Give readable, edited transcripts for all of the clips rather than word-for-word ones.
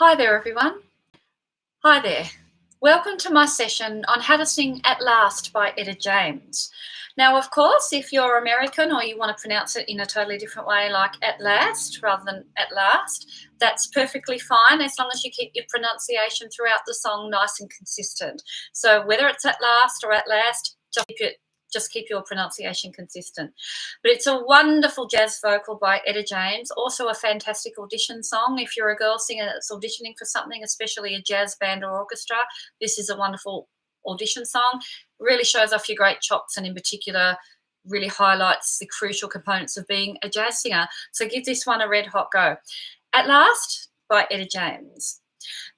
Hi there, everyone. Hi there. Welcome to my session on how to sing At Last by Etta James. Now, of course, if you're American or you want to pronounce it in a totally different way, like at last rather than at last, that's perfectly fine as long as you keep your pronunciation throughout the song nice and consistent. So whether it's at last or at last, just keep your pronunciation consistent. But it's a wonderful jazz vocal by Etta James, also a fantastic audition song. If you're a girl singer that's auditioning for something, especially a jazz band or orchestra, this is a wonderful audition song. Really shows off your great chops, and in particular really highlights the crucial components of being a jazz singer. So give this one a red hot go. At Last by Etta James.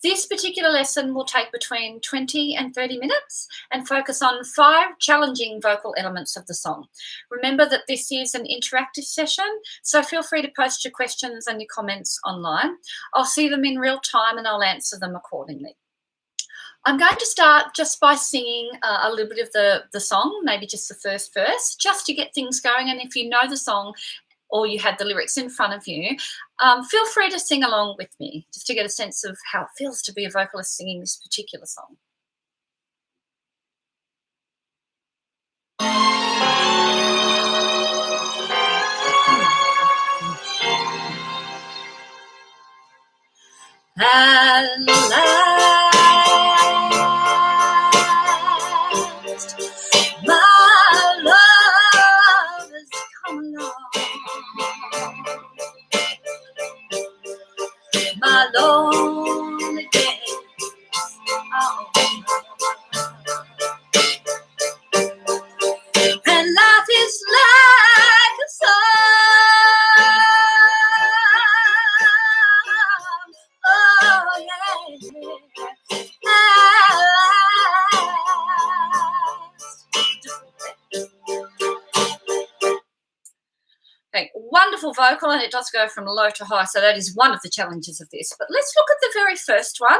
This particular lesson will take between 20 and 30 minutes and focus on 5 challenging vocal elements of the song. Remember that this is an interactive session, so feel free to post your questions and your comments online. I'll see them in real time and I'll answer them accordingly. I'm going to start just by singing a little bit of the song, maybe just the first verse, just to get things going. And if you know the song or you had the lyrics in front of you, feel free to sing along with me, just to get a sense of how it feels to be a vocalist singing this particular song. At last, my love has come along. My lonely days are over, and life is like a song. Oh yeah, at last. Okay, wonderful vocal, and it does go from low to high, so that is one of the challenges of this. But let's look at the very first one,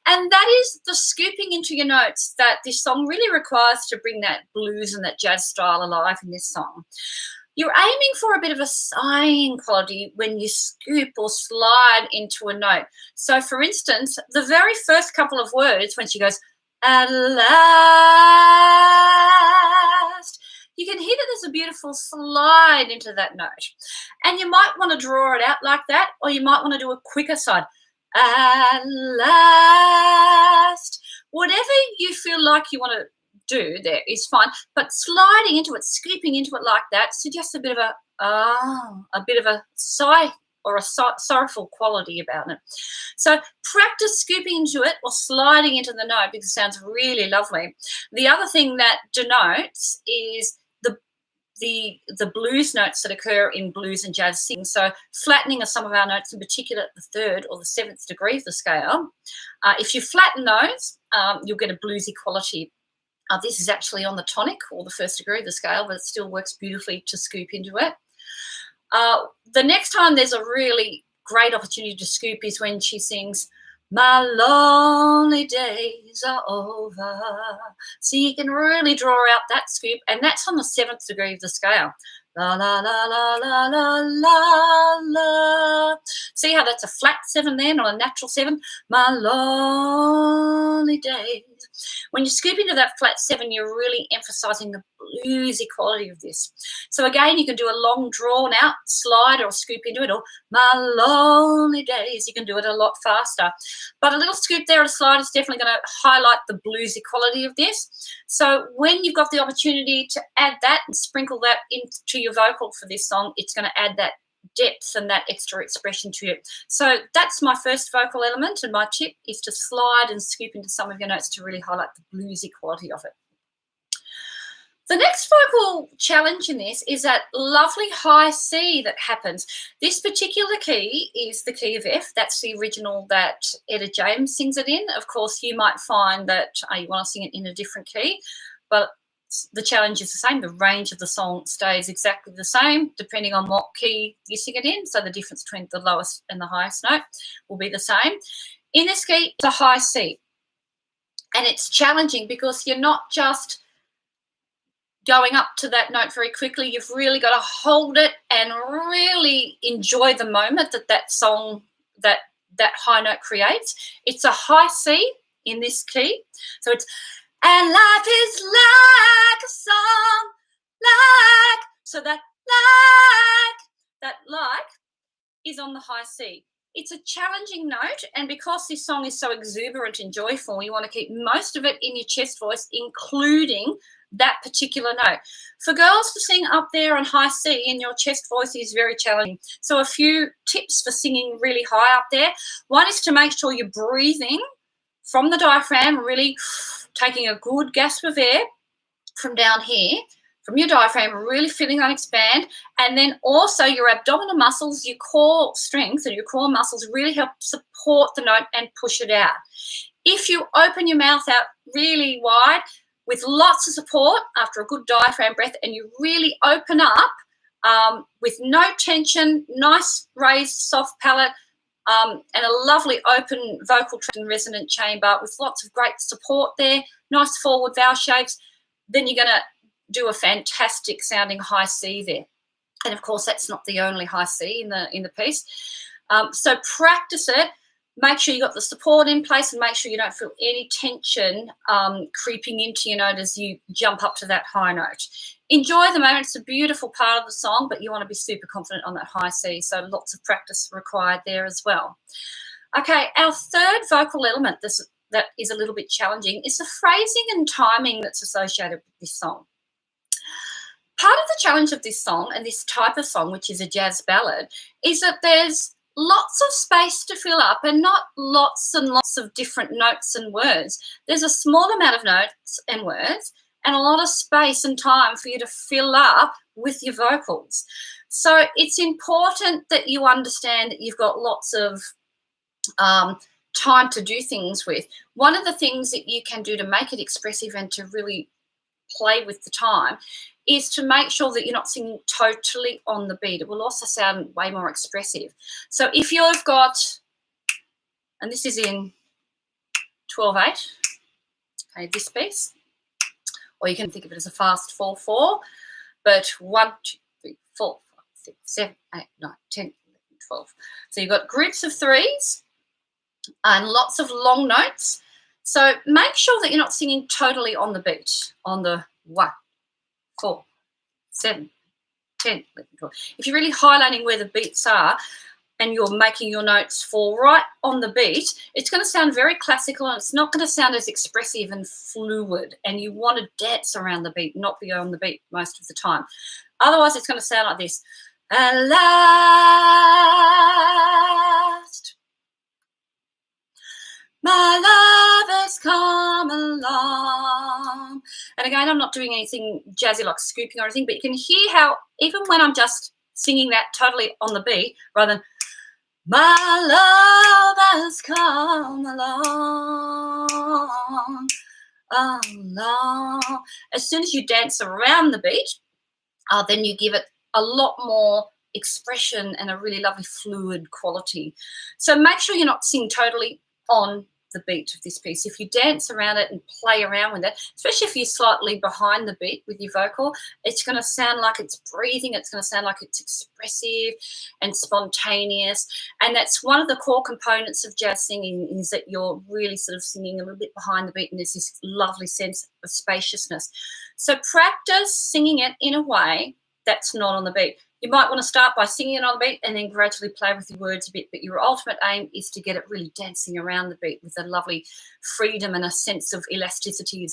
and that is the scooping into your notes that this song really requires to bring that blues and that jazz style alive in this song. You're aiming for a bit of a sighing quality when you scoop or slide into a note. So, for instance, the very first couple of words, when she goes, at last, you can hear that there's a beautiful slide into that note. And you might want to draw it out like that, or you might want to do a quicker side. At last. Whatever you feel like you want to do there is fine, but sliding into it, scooping into it like that suggests a bit of a sigh or a sorrowful quality about it. So practice scooping into it or sliding into the note because it sounds really lovely. The other thing that denotes is the blues notes that occur in blues and jazz singing. So flattening of some of our notes, in particular at the 3rd or the 7th degree of the scale. If you flatten those, you'll get a bluesy quality. This is actually on the tonic or the 1st degree of the scale, but it still works beautifully to scoop into it. The next time there's a really great opportunity to scoop is when she sings, my lonely days are over. So you can really draw out that scoop, and that's on the 7th degree of the scale. La, la, la, la, la, la, la, la. See how that's a flat 7 there, not a natural 7? My lonely days. When you scoop into that flat 7, you're really emphasizing the bluesy quality of this. So again, you can do a long drawn out slide or scoop into it, or my lonely days. You can do it a lot faster. But a little scoop there and a slide is definitely going to highlight the bluesy quality of this. So when you've got the opportunity to add that and sprinkle that into your vocal for this song, it's going to add that depth and that extra expression to it. So that's my first vocal element, and my tip is to slide and scoop into some of your notes to really highlight the bluesy quality of it. The next vocal challenge in this is that lovely high C that happens. This particular key is the key of F. That's the original that Etta James sings it in. Of course, you might find that you want to sing it in a different key, but the challenge is the same. The range of the song stays exactly the same depending on what key you sing it in. So the difference between the lowest and the highest note will be the same. In this key, it's a high C. And it's challenging because you're not just going up to that note very quickly. You've really got to hold it and really enjoy the moment that song, that that high note creates. It's a high C in this key. So it's, and life is like a song, like, so that like is on the high C. It's a challenging note, and because this song is so exuberant and joyful, you want to keep most of it in your chest voice, including that particular note. For girls to sing up there on high C in your chest voice is very challenging. So a few tips for singing really high up there. One is to make sure you're breathing from the diaphragm, really taking a good gasp of air from down here, from your diaphragm, really feeling that expand. And then also your abdominal muscles, your core strength and your core muscles really help support the note and push it out. If you open your mouth out really wide with lots of support after a good diaphragm breath, and you really open up with no tension, nice raised soft palate, and a lovely open vocal tract and resonant chamber with lots of great support there, nice forward vowel shapes, then you're going to do a fantastic sounding high C there. And of course, that's not the only high C in the piece. So practice it. Make sure you got the support in place, and make sure you don't feel any tension creeping into your note as you jump up to that high note. Enjoy the moment. It's a beautiful part of the song, but you want to be super confident on that high C. So lots of practice required there as well. Okay, our third vocal element that is a little bit challenging is the phrasing and timing that's associated with this song. Part of the challenge of this song and this type of song, which is a jazz ballad, is that there's lots of space to fill up and not lots and lots of different notes and words. There's a small amount of notes and words and a lot of space and time for you to fill up with your vocals. So it's important that you understand that you've got lots of time to do things with. One of the things that you can do to make it expressive and to really play with the time is to make sure that you're not singing totally on the beat. It will also sound way more expressive. So if you've got, and this is in 12/8, okay, this piece, or you can think of it as a fast 4/4, but 1, 2, 3, 4, 5, 6, 7, 8, 9, 10, 11, 12. So you've got groups of threes and lots of long notes. So make sure that you're not singing totally on the beat, on the 1, 4, 7, 10, 11, 12. If you're really highlighting where the beats are and you're making your notes fall right on the beat, it's going to sound very classical and it's not going to sound as expressive and fluid, and you want to dance around the beat, not be on the beat most of the time. Otherwise, it's going to sound like this. At last, my love has come along. And again, I'm not doing anything jazzy like scooping or anything, but you can hear how even when I'm just singing that totally on the beat, rather than my love has come along, as soon as you dance around the beat, then you give it a lot more expression and a really lovely fluid quality. So make sure you're not singing totally on the beat of this piece. If you dance around it and play around with it, especially if you're slightly behind the beat with your vocal, it's going to sound like it's breathing. It's going to sound like it's expressive and spontaneous. And that's one of the core components of jazz singing, is that you're really sort of singing a little bit behind the beat and there's this lovely sense of spaciousness. So practice singing it in a way that's not on the beat. You might want to start by singing it on the beat and then gradually play with your words a bit, but your ultimate aim is to get it really dancing around the beat with a lovely freedom and a sense of elasticity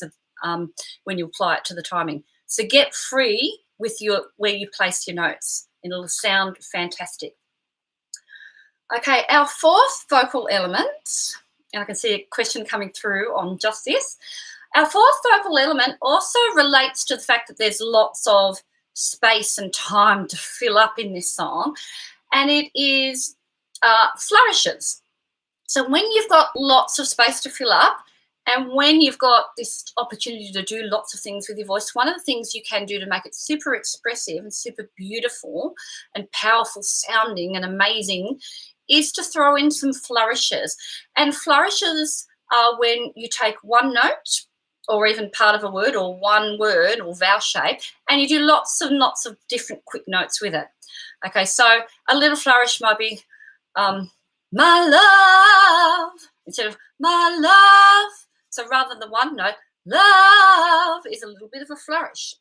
when you apply it to the timing. So get free with where you place your notes, and it'll sound fantastic. Okay, our fourth vocal element, and I can see a question coming through on just this. Our fourth vocal element also relates to the fact that there's lots of space and time to fill up in this song, and it is flourishes. So when you've got lots of space to fill up and when you've got this opportunity to do lots of things with your voice, one of the things you can do to make it super expressive and super beautiful and powerful sounding and amazing is to throw in some flourishes. And flourishes are when you take one note or even part of a word or one word or vowel shape, and you do lots and lots of different quick notes with it. Okay, so a little flourish might be my love, instead of my love. So rather than one note, love is a little bit of a flourish.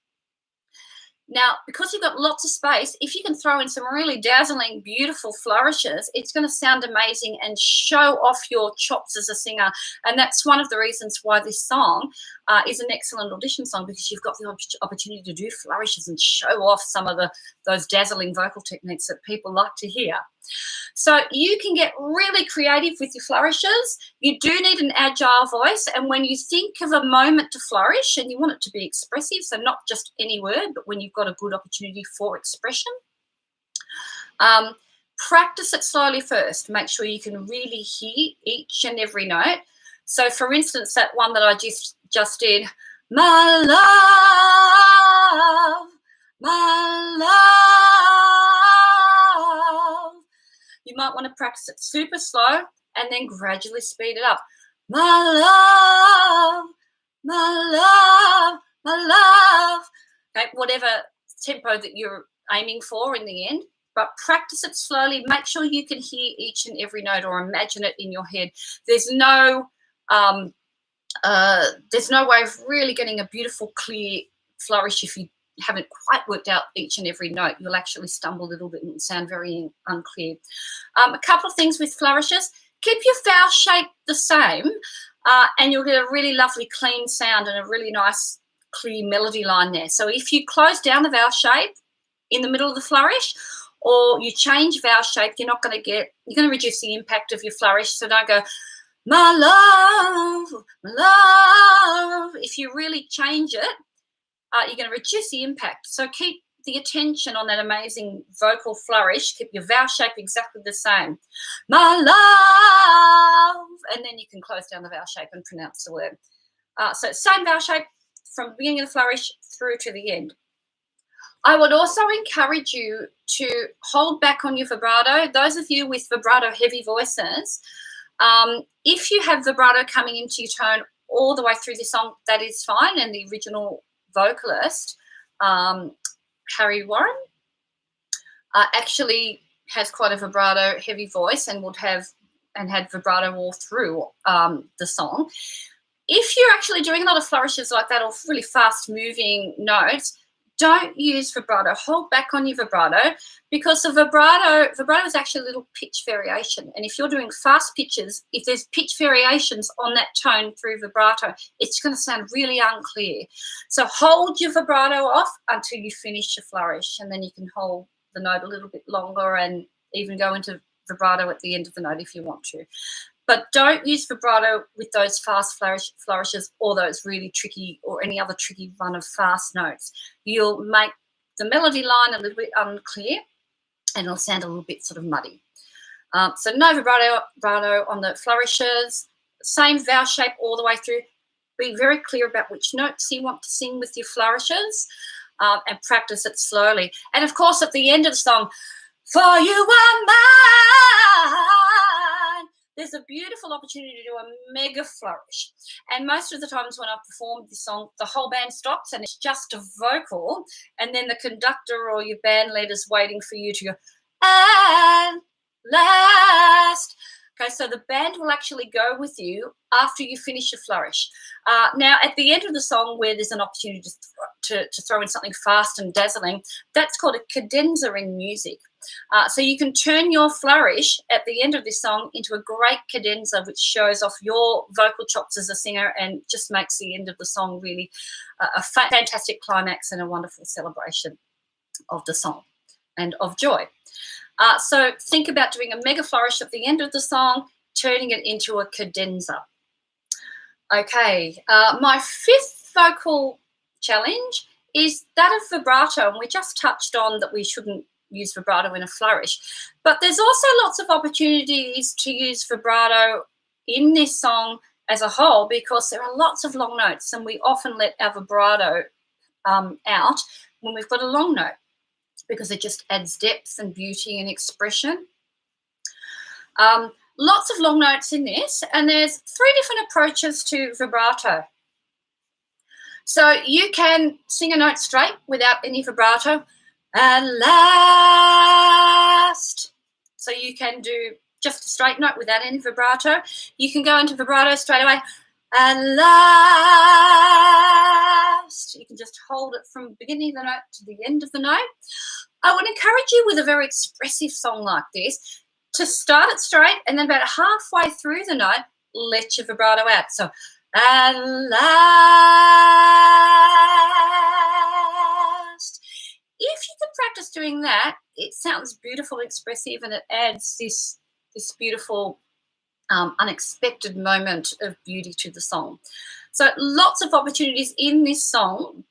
Now, because you've got lots of space, if you can throw in some really dazzling, beautiful flourishes, it's going to sound amazing and show off your chops as a singer. And that's one of the reasons why this song is an excellent audition song, because you've got the opportunity to do flourishes and show off some of those dazzling vocal techniques that people like to hear. So you can get really creative with your flourishes. You do need an agile voice, and when you think of a moment to flourish and you want it to be expressive, so not just any word, but when you've got a good opportunity for expression, practice it slowly first. Make sure you can really hear each and every note. So for instance, that one that I just did, my love, my love. You might want to practice it super slow and then gradually speed it up. My love, my love, my love. Okay, whatever tempo that you're aiming for in the end, but practice it slowly. Make sure you can hear each and every note or imagine it in your head. There's no way of really getting a beautiful, clear flourish if you haven't quite worked out each and every note. You'll actually stumble a little bit and sound very unclear. A couple of things with flourishes: keep your vowel shape the same, and you'll get a really lovely clean sound and a really nice clear melody line there. So if you close down the vowel shape in the middle of the flourish, or you change vowel shape, you're going to reduce the impact of your flourish. So don't go, my love, my love. If you really change it, you're going to reduce the impact. So keep the attention on that amazing vocal flourish. Keep your vowel shape exactly the same. My love. And then you can close down the vowel shape and pronounce the word. So same vowel shape from the beginning of the flourish through to the end. I would also encourage you to hold back on your vibrato. Those of you with vibrato heavy voices, if you have vibrato coming into your tone all the way through the song, that is fine. And the original vocalist, Harry Warren, actually has quite a vibrato heavy voice and had vibrato all through the song. If you're actually doing a lot of flourishes like that or really fast moving notes, don't use vibrato. Hold back on your vibrato, because the vibrato is actually a little pitch variation. And if you're doing fast pitches, if there's pitch variations on that tone through vibrato, it's going to sound really unclear. So hold your vibrato off until you finish your flourish, and then you can hold the note a little bit longer and even go into vibrato at the end of the note if you want to. But don't use vibrato with those fast flourishes or those really tricky or any other tricky run of fast notes. You'll make the melody line a little bit unclear and it'll sound a little bit sort of muddy. So no vibrato on the flourishes. Same vowel shape all the way through. Be very clear about which notes you want to sing with your flourishes, and practice it slowly. And, of course, at the end of the song, for you are mine, there's a beautiful opportunity to do a mega flourish. And most of the times when I've performed this song, the whole band stops and it's just a vocal, and then the conductor or your band leader's waiting for you to go, and last. Okay, so the band will actually go with you after you finish your flourish. Now, at the end of the song where there's an opportunity to throw in something fast and dazzling, that's called a cadenza in music. So you can turn your flourish at the end of this song into a great cadenza, which shows off your vocal chops as a singer and just makes the end of the song really a fantastic climax and a wonderful celebration of the song and of joy. So think about doing a mega flourish at the end of the song, turning it into a cadenza. Okay, my fifth vocal challenge is that of vibrato, and we just touched on that we shouldn't use vibrato in a flourish. But there's also lots of opportunities to use vibrato in this song as a whole, because there are lots of long notes and we often let our vibrato out when we've got a long note, because it just adds depth and beauty and expression. Lots of long notes in this, and there's 3 different approaches to vibrato. So you can sing a note straight without any vibrato. At last. So you can do just a straight note without any vibrato. You can go into vibrato straight away. At last. You can just hold it from the beginning of the note to the end of the note. I would encourage you with a very expressive song like this to start it straight, and then about halfway through the note, let your vibrato out. So, at last. If you can practice doing that, it sounds beautiful, expressive, and it adds this beautiful, unexpected moment of beauty to the song. So lots of opportunities in this song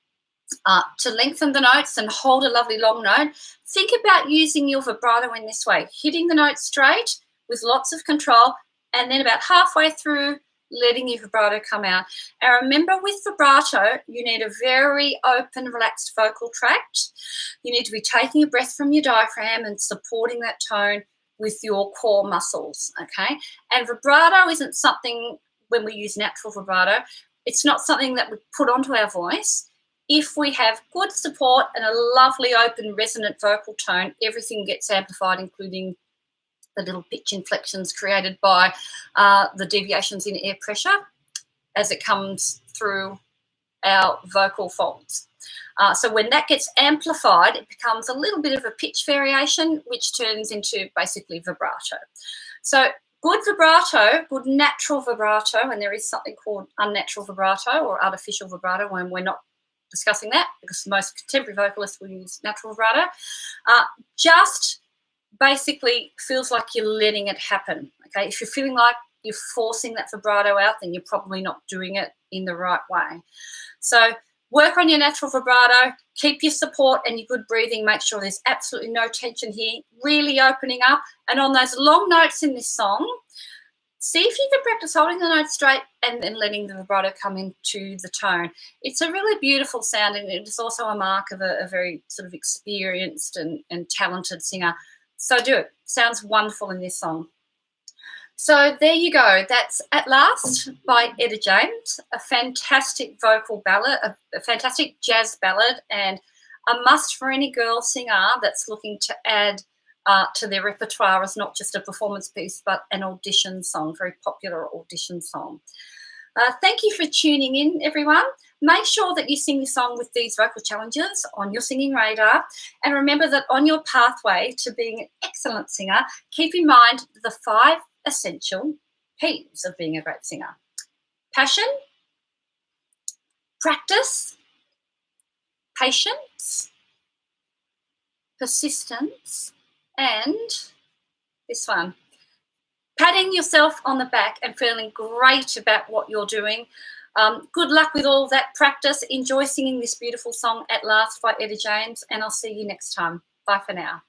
to lengthen the notes and hold a lovely long note. Think about using your vibrato in this way, hitting the note straight with lots of control, and then about halfway through, letting your vibrato come out. And remember, with vibrato, you need a very open, relaxed vocal tract. You need to be taking a breath from your diaphragm and supporting that tone with your core muscles, okay? And vibrato isn't something, when we use natural vibrato, it's not something that we put onto our voice. If we have good support and a lovely, open, resonant vocal tone, everything gets amplified, including the little pitch inflections created by the deviations in air pressure as it comes through our vocal folds. So when that gets amplified, it becomes a little bit of a pitch variation, which turns into basically vibrato. So good vibrato, good natural vibrato, and there is something called unnatural vibrato or artificial vibrato, when we're not discussing that because most contemporary vocalists will use natural vibrato, just basically feels like you're letting it happen. Okay, if you're feeling like you're forcing that vibrato out, then you're probably not doing it in the right way. So work on your natural vibrato, keep your support and your good breathing, make sure there's absolutely no tension here, really opening up. And on those long notes in this song, see if you can practice holding the note straight and then letting the vibrato come into the tone. It's a really beautiful sound, and it's also a mark of a very sort of experienced and talented singer. So do it. Sounds wonderful in this song. So there you go. That's At Last by Etta James, a fantastic vocal ballad, a fantastic jazz ballad, and a must for any girl singer that's looking to add to their repertoire as not just a performance piece, but an audition song, very popular audition song. Thank you for tuning in, everyone. Make sure that you sing the song with these vocal challenges on your singing radar. And remember that on your pathway to being an excellent singer, keep in mind the 5 essential P's of being a great singer: passion, practice, patience, persistence, and this one, patting yourself on the back and feeling great about what you're doing. Good luck with all that practice. Enjoy singing this beautiful song At Last by Etta James, and I'll see you next time. Bye for now.